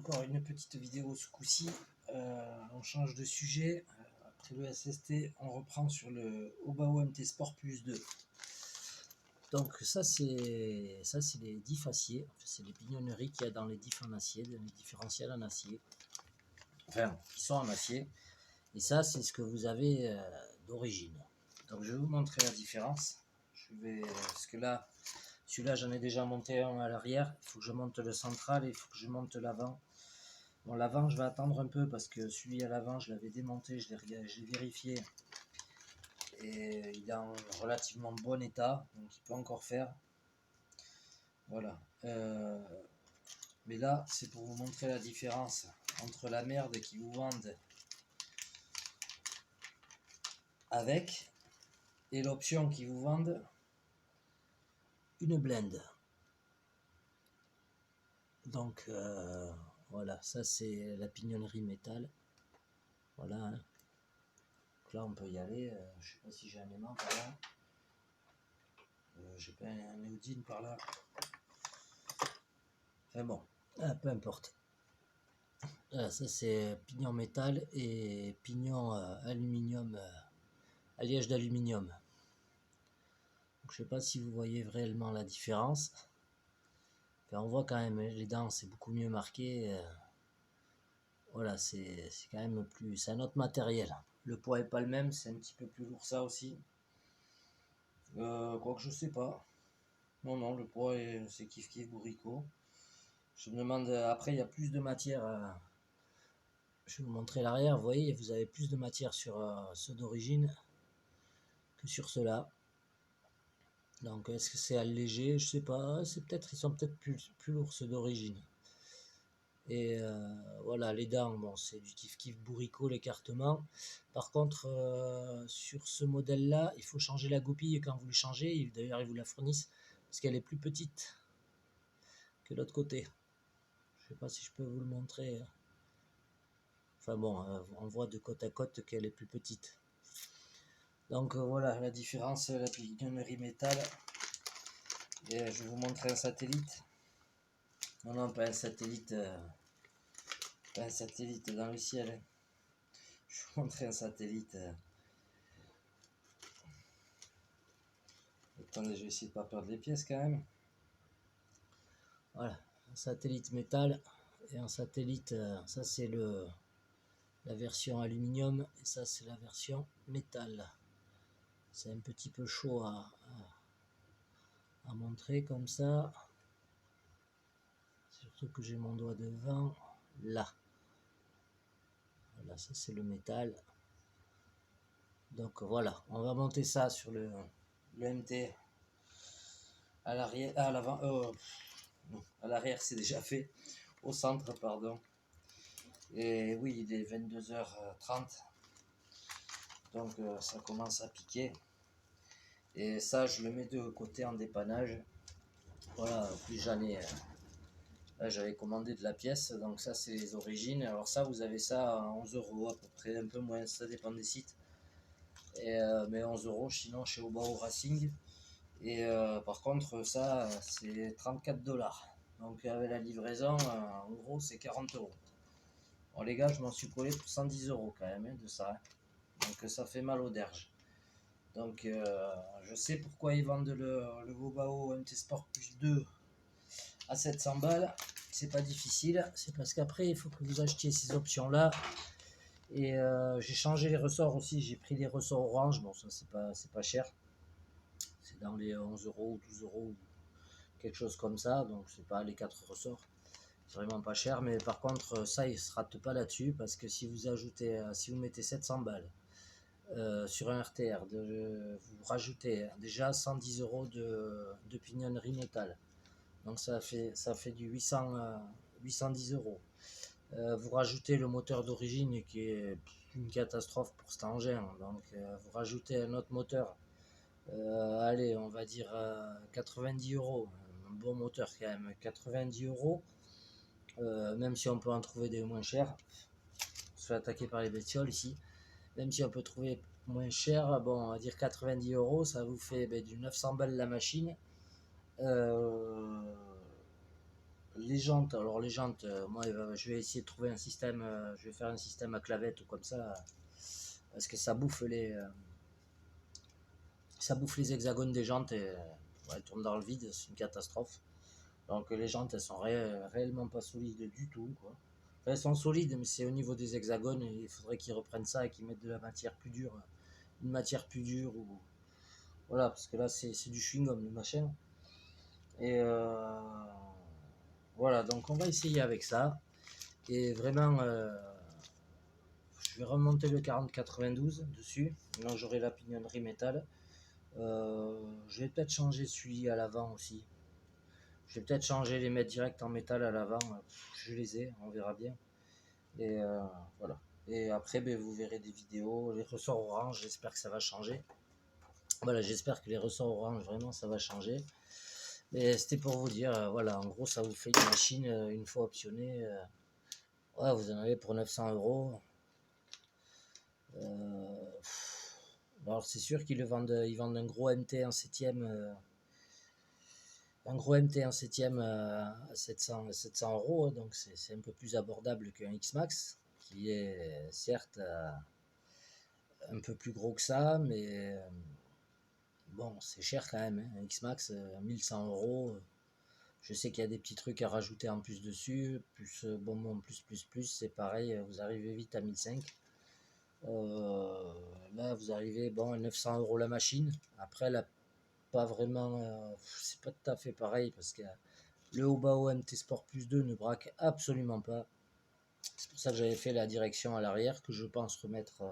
encore une petite vidéo ce coup-ci. On change de sujet. Après le SST, on reprend sur le Obao MT Sport Plus 2. Donc ça c'est les diffs acier, enfin, c'est les pignonneries qu'il y a dans les diffs en acier, les différentiels en acier, enfin qui sont en acier. Et ça c'est ce que vous avez d'origine. Donc je vais vous montrer la différence. Parce que là, celui-là j'en ai déjà monté un à l'arrière, il faut que je monte le central et il faut que je monte l'avant. Bon, l'avant je vais attendre un peu parce que celui à l'avant je l'avais démonté, je l'ai vérifié. Et il est en relativement bon état, donc il peut encore faire. Voilà. Mais là, c'est pour vous montrer la différence entre la merde qui vous vendent avec et l'option qui vous vendent une blende. Donc voilà, ça c'est la pignonnerie métal. Voilà. Hein. Donc là, on peut y aller. Je sais pas si j'ai un aimant par là. J'ai pas un néodyne par là. Enfin bon, peu importe. Voilà, ça c'est pignon métal et pignon aluminium, alliage d'aluminium. Je sais pas si vous voyez réellement la différence. Enfin, on voit quand même les dents, c'est beaucoup mieux marqué. Voilà, c'est quand même plus, c'est un autre matériel. Le poids est pas le même, c'est un petit peu plus lourd ça aussi. Quoique je sais pas. Non, le poids c'est kiff bourricot. Je me demande, après il y a plus de matière. Je vais vous montrer l'arrière, vous voyez, vous avez plus de matière sur ceux d'origine que sur ceux-là. Donc est-ce que c'est allégé? Je sais pas, ils sont peut-être plus lourds ceux d'origine. Et voilà, les dents, bon, c'est du kiff bourricot, l'écartement. Par contre, sur ce modèle-là, il faut changer la goupille quand vous le changez. D'ailleurs, ils vous la fournissent parce qu'elle est plus petite que l'autre côté. Je sais pas si je peux vous le montrer. Enfin bon, on voit de côte à côte qu'elle est plus petite. Donc voilà la différence, la pignonnerie métal. Et je vais vous montrer un satellite. Non, pas un satellite. Pas un satellite dans le ciel. Je vais vous montrer un satellite. Attendez, je vais essayer de pas perdre les pièces quand même. Voilà, un satellite métal et un satellite. Ça c'est la version aluminium et ça c'est la version métal. C'est un petit peu chaud à montrer comme ça. Surtout que j'ai mon doigt devant là. Voilà, ça c'est le métal. Donc voilà, on va monter ça sur le MT à l'arrière, à l'avant, à l'arrière c'est déjà fait, au centre pardon. Et oui, il est 22h30, donc ça commence à piquer. Et ça, je le mets de côté en dépannage. Voilà, plus j'en ai. Là, j'avais commandé de la pièce, donc ça, c'est les origines. Alors ça, vous avez ça à 11 € à peu près, un peu moins, ça dépend des sites. Et, mais 11 € sinon chez Obao Racing. Et par contre, ça, c'est 34 $. Donc avec la livraison, en gros, c'est 40 €. Bon, les gars, je m'en suis collé pour 110 € quand même hein, de ça. Hein. Donc ça fait mal aux derges. Donc je sais pourquoi ils vendent le Obao MT Sport Plus 2 à 700 balles. C'est pas difficile. C'est parce qu'après, il faut que vous achetiez ces options-là. Et j'ai changé les ressorts aussi. J'ai pris les ressorts orange. Bon, ça, c'est pas cher. C'est dans les 11 € ou 12 € ou quelque chose comme ça. Donc, c'est pas les 4 ressorts. C'est vraiment pas cher. Mais par contre, ça, il se rate pas là-dessus. Parce que si vous ajoutez, si vous mettez 700 balles sur un RTR, vous rajoutez déjà 110 € de pignonnerie métal. Donc ça fait du 810 €. Vous rajoutez le moteur d'origine qui est une catastrophe pour cet engin. Donc vous rajoutez un autre moteur. Allez, on va dire 90 €. Un bon moteur quand même. 90 €. Même si on peut en trouver des moins chers. On se fait attaquer par les bestioles ici. Même si on peut trouver moins cher, bon, on va dire 90 €, ça vous fait du 900 balles la machine. les jantes, alors les jantes, moi je vais essayer de trouver un système, je vais faire un système à clavette ou comme ça, parce que ça bouffe les hexagones des jantes et elles tournent dans le vide, c'est une catastrophe. Donc les jantes, elles sont réellement pas solides du tout, quoi. Enfin, elles sont solides, mais c'est au niveau des hexagones, et il faudrait qu'ils reprennent ça et qu'ils mettent de la matière plus dure, une matière plus dure, ou voilà, parce que là c'est du chewing-gum le machin. Et voilà, donc on va essayer avec ça. Et vraiment, je vais remonter le 4092 dessus. Maintenant j'aurai la pignonnerie métal. Je vais peut-être changer celui à l'avant aussi. Je vais peut-être changer les mettre direct en métal à l'avant. Je les ai, on verra bien. Et voilà. Et après, ben, vous verrez des vidéos. Les ressorts orange, j'espère que ça va changer. Voilà, j'espère que les ressorts orange, vraiment, ça va changer. Mais c'était pour vous dire, voilà, en gros, ça vous fait une machine, une fois optionnée. Ouais, vous en avez pour 900 euros. Alors, c'est sûr ils vendent un gros MT en 7ème. Un gros MT en 7ème à 700 euros, donc c'est un peu plus abordable qu'un X-Max, qui est certes un peu plus gros que ça, mais bon, c'est cher quand même, hein. Un X-Max, 1100 euros. Je sais qu'il y a des petits trucs à rajouter en plus dessus, plus bonbons, plus, c'est pareil, vous arrivez vite à 1005. Là, vous arrivez, bon, à 900 euros la machine. Après, là, pas vraiment, c'est pas tout à fait pareil parce que le Obao MT Sport Plus 2 ne braque absolument pas. C'est pour ça que j'avais fait la direction à l'arrière, que je pense remettre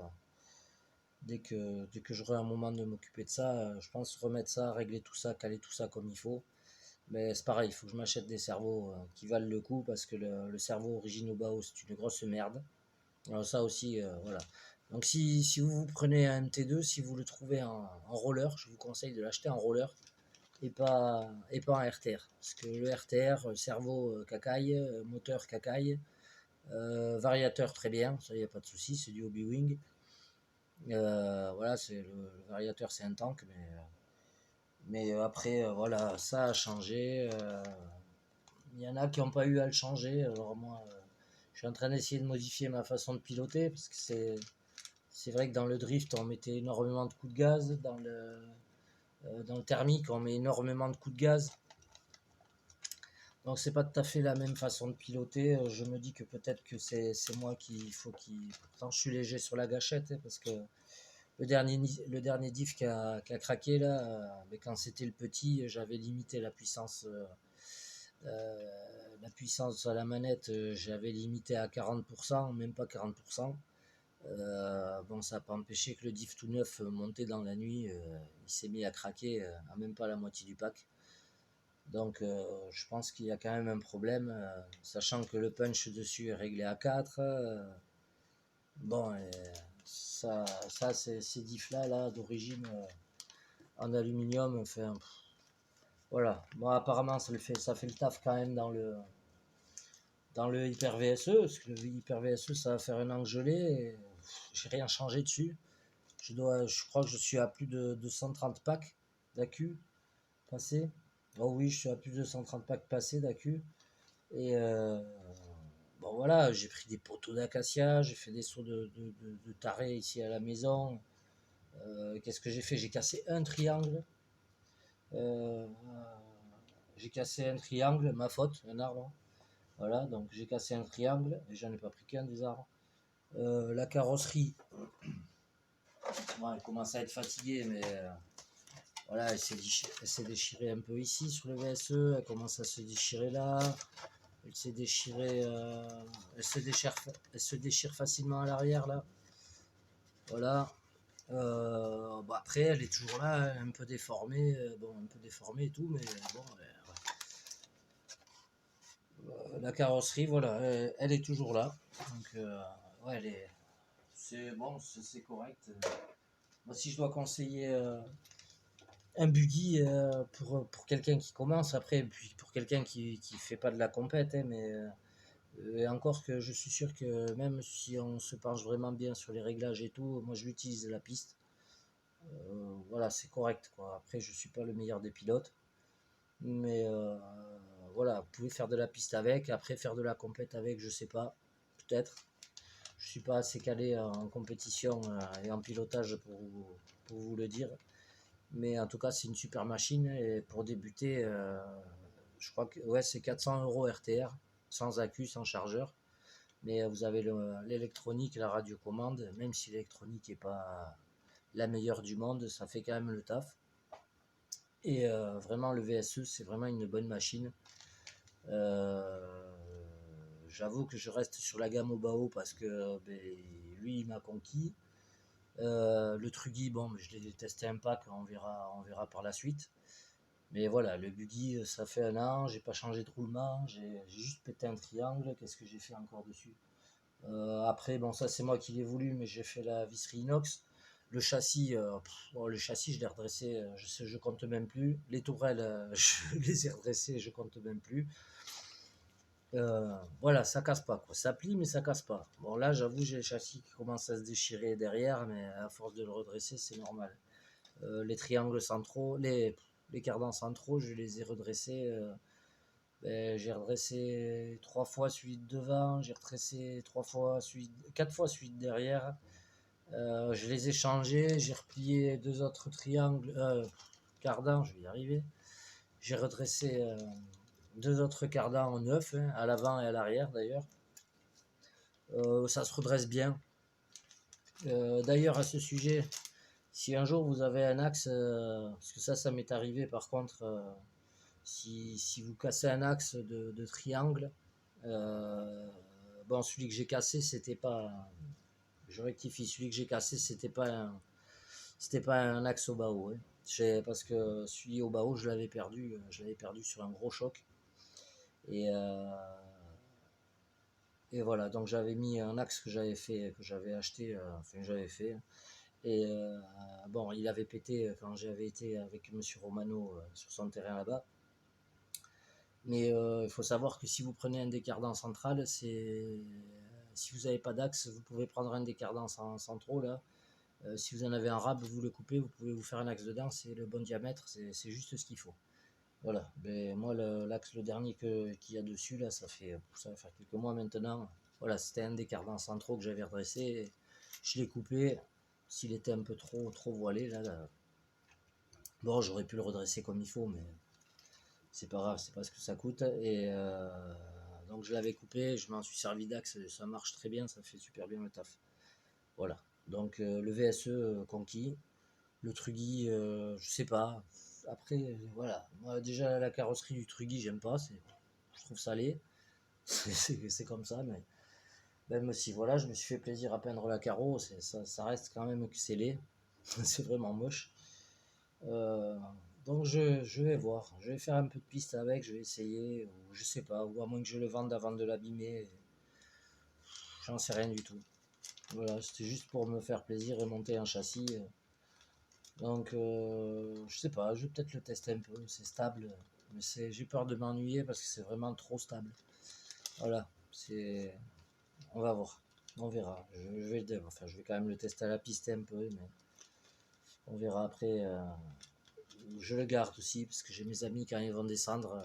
dès que j'aurai un moment de m'occuper de ça. Je pense remettre ça, régler tout ça, caler tout ça comme il faut. Mais c'est pareil, il faut que je m'achète des cerveaux qui valent le coup parce que le cerveau origine Obao, c'est une grosse merde. Alors ça aussi, voilà. Donc si vous prenez un MT2, si vous le trouvez en roller, je vous conseille de l'acheter en roller et pas en RTR. Parce que le RTR, cerveau cacaille, moteur cacaille, variateur très bien, ça y a pas de souci, c'est du Hobby-Wing. Voilà, le variateur c'est un tank, mais après voilà, ça a changé. Il y en a qui n'ont pas eu à le changer. Alors moi, je suis en train d'essayer de modifier ma façon de piloter parce que c'est vrai que dans le drift on mettait énormément de coups de gaz, dans le thermique on met énormément de coups de gaz. Donc c'est pas tout à fait la même façon de piloter. Je me dis que peut-être que c'est moi qui. Pourtant je suis léger sur la gâchette hein, parce que le dernier diff qui a craqué là, mais quand c'était le petit, j'avais limité la puissance à la manette, j'avais limité à 40%, même pas 40%. Bon, ça n'a pas empêché que le diff tout neuf montait dans la nuit, il s'est mis à craquer à même pas la moitié du pack. Donc je pense qu'il y a quand même un problème, sachant que le punch dessus est réglé à 4. Bon, ces diffs là d'origine en aluminium, enfin, voilà. Bon, apparemment ça fait le taf quand même dans le Hyper VSE, parce que le Hyper VSE ça va faire un an que je l'ai, et j'ai rien changé dessus. Je crois que je suis à plus de 130 packs d'accu passés. Oh oui, je suis à plus de 130 packs passés d'accu. Et bon voilà, j'ai pris des poteaux d'acacia, j'ai fait des sauts de taré ici à la maison. Qu'est-ce que j'ai fait? J'ai cassé un triangle. Euh, j'ai cassé un triangle, ma faute, un arbre. Voilà, donc j'ai cassé un triangle et j'en ai pas pris qu'un des arbres. La carrosserie, bon, elle commence à être fatiguée, mais voilà, elle s'est déchirée un peu ici sur le VSE, elle commence à se déchirer là, elle s'est déchirée, elle se déchire facilement à l'arrière là. Voilà. Bon, après, elle est toujours là, un peu déformée, bon, un peu déformée et tout, mais bon, la carrosserie, voilà, elle est toujours là. Donc, ouais, c'est bon, c'est correct. Moi, si je dois conseiller un buggy pour quelqu'un qui commence, après, puis pour quelqu'un qui fait pas de la compète, hein, mais et encore que je suis sûr que même si on se penche vraiment bien sur les réglages et tout, moi je l'utilise la piste. Voilà, c'est correct quoi. Après, je suis pas le meilleur des pilotes, mais voilà, vous pouvez faire de la piste avec, après faire de la compète avec, je sais pas, peut-être. Je suis pas assez calé en compétition et en pilotage pour vous le dire. Mais en tout cas, c'est une super machine. Et pour débuter, je crois que ouais, c'est 400 € RTR, sans accu, sans chargeur. Mais vous avez l'électronique, la radiocommande. Même si l'électronique n'est pas la meilleure du monde, ça fait quand même le taf. Et vraiment, le VSE, c'est vraiment une bonne machine. J'avoue que je reste sur la gamme Obao parce que ben, lui, il m'a conquis. Le Truggy, bon, je l'ai testé un pack, on verra par la suite. Mais voilà, le buggy, ça fait un an, j'ai pas changé de roulement, j'ai juste pété un triangle. Qu'est-ce que j'ai fait encore dessus? Après, bon, ça c'est moi qui l'ai voulu, mais j'ai fait la visserie inox. Le châssis, bon, le châssis, je l'ai redressé, je compte même plus. Les tourelles, je les ai redressées, je compte même plus. Voilà, ça casse pas, quoi. Ça plie, mais ça casse pas. Bon, là, j'avoue, j'ai le châssis qui commence à se déchirer derrière, mais à force de le redresser, c'est normal. Les triangles centraux, les cardans centraux, je les ai redressés. Ben, j'ai redressé 3 fois celui de devant, j'ai redressé 4 fois celui de derrière. Je les ai changés, j'ai replié 2 autres triangles, cardans, je vais y arriver. J'ai redressé 2 autres cardans en neuf, hein, à l'avant et à l'arrière d'ailleurs. Ça se redresse bien. D'ailleurs, à ce sujet, si un jour vous avez un axe, parce que ça m'est arrivé par contre, si vous cassez un axe de triangle, bon, celui que j'ai cassé, c'était pas. Je rectifie, celui que j'ai cassé, c'était pas un axe au bas-haut. Hein. Parce que celui au bas-haut, je l'avais perdu sur un gros choc. Et voilà, donc j'avais mis un axe que j'avais acheté, enfin j'avais fait. Et bon, il avait pété quand j'avais été avec Monsieur Romano sur son terrain là-bas. Mais il faut savoir que si vous prenez un décardant central, si vous n'avez pas d'axe, vous pouvez prendre un décardant centraux là. Si vous en avez un rab, vous le coupez, vous pouvez vous faire un axe dedans, c'est le bon diamètre, c'est juste ce qu'il faut. Voilà, ben, moi l'axe, le dernier qu'il y a dessus, là, ça va faire quelques mois maintenant. Voilà, c'était un des cardans centraux que j'avais redressé. Je l'ai coupé, s'il était un peu trop voilé, là. Bon, j'aurais pu le redresser comme il faut, mais c'est pas grave, c'est pas ce que ça coûte. Et donc je l'avais coupé, je m'en suis servi d'axe, ça marche très bien, ça fait super bien le taf. Voilà, donc le VSE conquis. Le Truggy, je sais pas. Après, voilà. Moi, déjà, la carrosserie du Truggy, j'aime pas. Je trouve ça laid. C'est comme ça, mais même si, voilà, je me suis fait plaisir à peindre la carreau, ça reste quand même que c'est laid. C'est vraiment moche. Euh, donc, je vais voir. Je vais faire un peu de piste avec, je vais essayer, ou je sais pas, ou à moins que je le vende avant de l'abîmer. J'en sais rien du tout. Voilà, c'était juste pour me faire plaisir et monter un châssis. Donc, je sais pas, je vais peut-être le tester un peu, c'est stable, mais j'ai peur de m'ennuyer parce que c'est vraiment trop stable. Voilà, on va voir, on verra. Je vais quand même le tester à la piste un peu, mais on verra après. Je le garde aussi parce que j'ai mes amis quand ils vont descendre.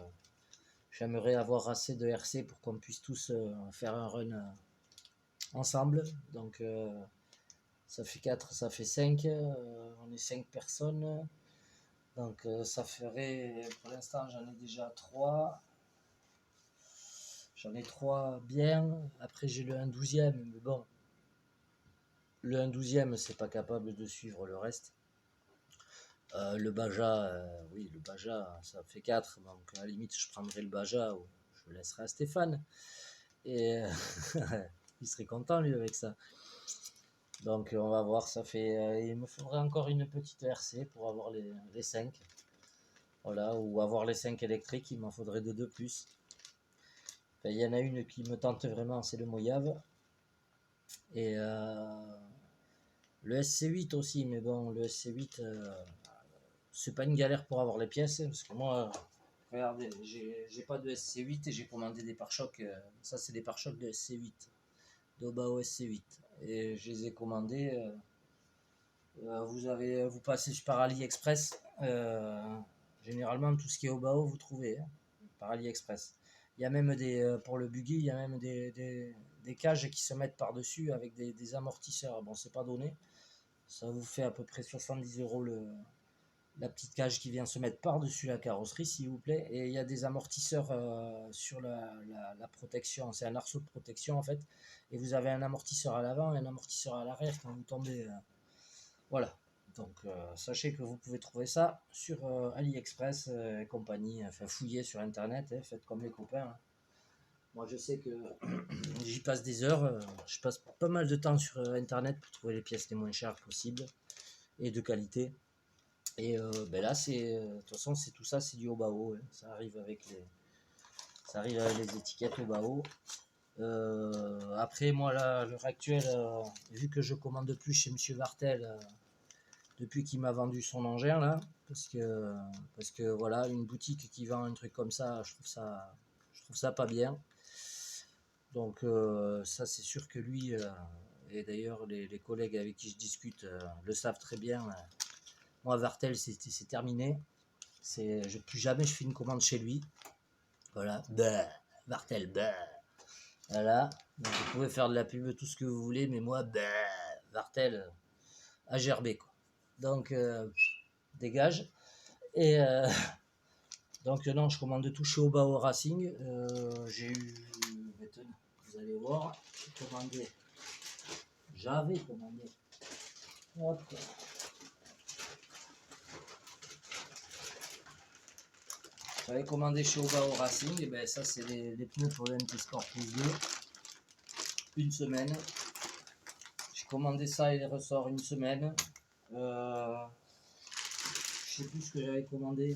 J'aimerais avoir assez de RC pour qu'on puisse tous faire un run ensemble. Donc, ça fait 4, ça fait 5, on est 5 personnes. Donc ça ferait, pour l'instant j'en ai déjà 3. J'en ai 3 bien. Après j'ai le 1/12e, mais bon. Le 1/12e c'est pas capable de suivre le reste. Le Baja, oui le Baja ça fait 4. Donc à la limite je prendrai le Baja ou je le laisserai à Stéphane. Et il serait content lui avec ça. Donc on va voir, il me faudrait encore une petite RC pour avoir les 5. Voilà, ou avoir les 5 électriques, il m'en faudrait 2 de plus. Enfin, il y en a une qui me tente vraiment, c'est le Mojave. Et le SC8 aussi, mais bon, le SC8, c'est pas une galère pour avoir les pièces, parce que moi, regardez, j'ai pas de SC8 et j'ai commandé des pare-chocs. Ça, c'est des pare-chocs de SC8, d'Obao SC8. Et je les ai commandés. Vous passez par AliExpress. Généralement, tout ce qui est Obao, vous trouvez. Hein. par AliExpress. Il y a même pour le buggy, il y a même des cages qui se mettent par-dessus avec des amortisseurs. Bon, c'est pas donné. Ça vous fait à peu près 70 euros la petite cage qui vient se mettre par-dessus la carrosserie, s'il vous plaît. Et il y a des amortisseurs sur la protection. C'est un arceau de protection en fait. Et vous avez un amortisseur à l'avant et un amortisseur à l'arrière quand vous tombez. Voilà. Donc sachez que vous pouvez trouver ça sur AliExpress et compagnie. Enfin, fouillez sur internet, hein, faites comme les copains. Hein. Moi je sais que j'y passe des heures. Je passe pas mal de temps sur internet pour trouver les pièces les moins chères possibles et de qualité. Et ben là, de toute façon, c'est tout ça, c'est du Obao. Hein. Ça arrive avec les étiquettes Obao. Après, moi, là, à l'heure actuelle, vu que je commande plus chez Monsieur Vartel, depuis qu'il m'a vendu son engin, là, parce que voilà, une boutique qui vend un truc comme ça, je trouve ça pas bien. Donc, ça, c'est sûr que lui, et d'ailleurs, les collègues avec qui je discute le savent très bien. Moi, Vartel, c'est terminé. Plus jamais je fais une commande chez lui. Voilà. Bah, Vartel, bah. Voilà. Donc, vous pouvez faire de la pub, tout ce que vous voulez, mais moi, bah, Vartel, à gerber, quoi. Donc, dégage. Et donc, non, je commande tout chez Obao Racing. J'ai eu. Maintenant, vous allez voir, j'avais commandé. Hop. J'avais commandé chez Obao Racing, et ben ça c'est les pneus pour le MT Sport Plus 2. Une semaine. J'ai commandé ça, il ressort une semaine. Je sais plus ce que j'avais commandé.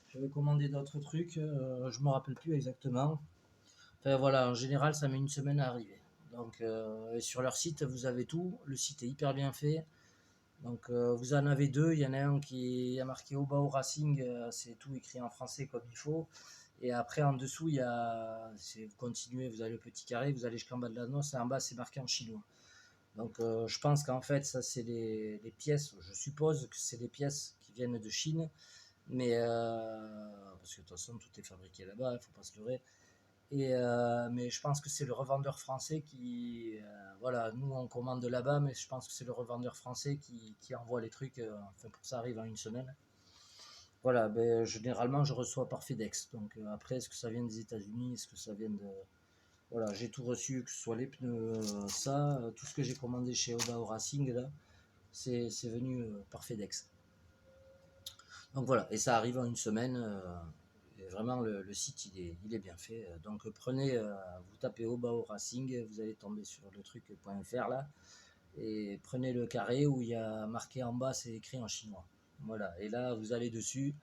J'avais commandé d'autres trucs, je me rappelle plus exactement. Enfin voilà, en général ça met une semaine à arriver. Donc sur leur site vous avez tout, le site est hyper bien fait. Donc vous en avez deux, il y en a un qui a marqué Obao Racing, c'est tout écrit en français comme il faut. Et après en dessous, vous continuez, vous avez le petit carré, vous allez jusqu'en bas de la noce, et en bas c'est marqué en chinois. Donc je pense qu'en fait ça c'est les pièces, je suppose que c'est les pièces qui viennent de Chine, mais parce que de toute façon tout est fabriqué là-bas, il ne faut pas se leurrer. Mais je pense que c'est le revendeur français qui, voilà, nous on commande là-bas, mais je pense que c'est le revendeur français qui envoie les trucs, enfin pour ça arrive en une semaine. Voilà, ben, généralement je reçois par FedEx. Donc après, est-ce que ça vient des États-Unis, est-ce que ça vient de... Voilà, j'ai tout reçu, que ce soit les pneus, tout ce que j'ai commandé chez Obao Racing, là, c'est venu par FedEx. Donc voilà, et ça arrive en une semaine. Et vraiment, le site, il est bien fait. Donc prenez, vous tapez Obao Racing, vous allez tomber sur le truc.fr là, et prenez le carré où il y a marqué en bas, c'est écrit en chinois. Voilà, et là, vous allez dessus.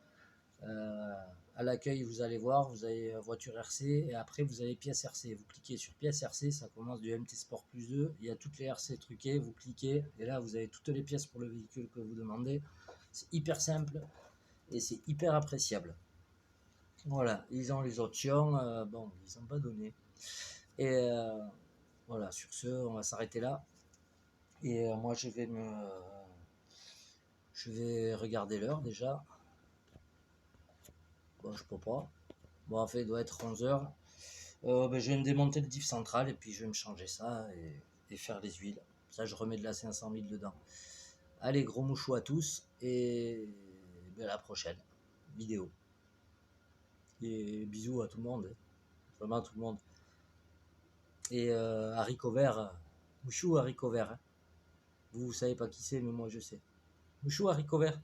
À l'accueil, vous allez voir, vous avez voiture RC, et après, vous avez pièce RC. Vous cliquez sur pièce RC, ça commence du MT Sport Plus 2. Il y a toutes les RC truquées, vous cliquez, et là, vous avez toutes les pièces pour le véhicule que vous demandez. C'est hyper simple, et c'est hyper appréciable. Voilà, ils ont les options, bon, ils n'ont pas donné. Et voilà, sur ce, on va s'arrêter là. Et moi, je vais regarder l'heure déjà. Bon, je peux pas. Bon, en fait, il doit être 11h. Ben, je vais me démonter le diff central et puis je vais me changer ça et faire les huiles. Ça, je remets de la 500 000 dedans. Allez, gros mouchou à tous et ben, à la prochaine vidéo. Et bisous à tout le monde. Vraiment à tout le monde. Et haricots verts, mouchou haricots verts. Hein. Vous savez pas qui c'est, mais moi je sais. Mouchou haricots verts.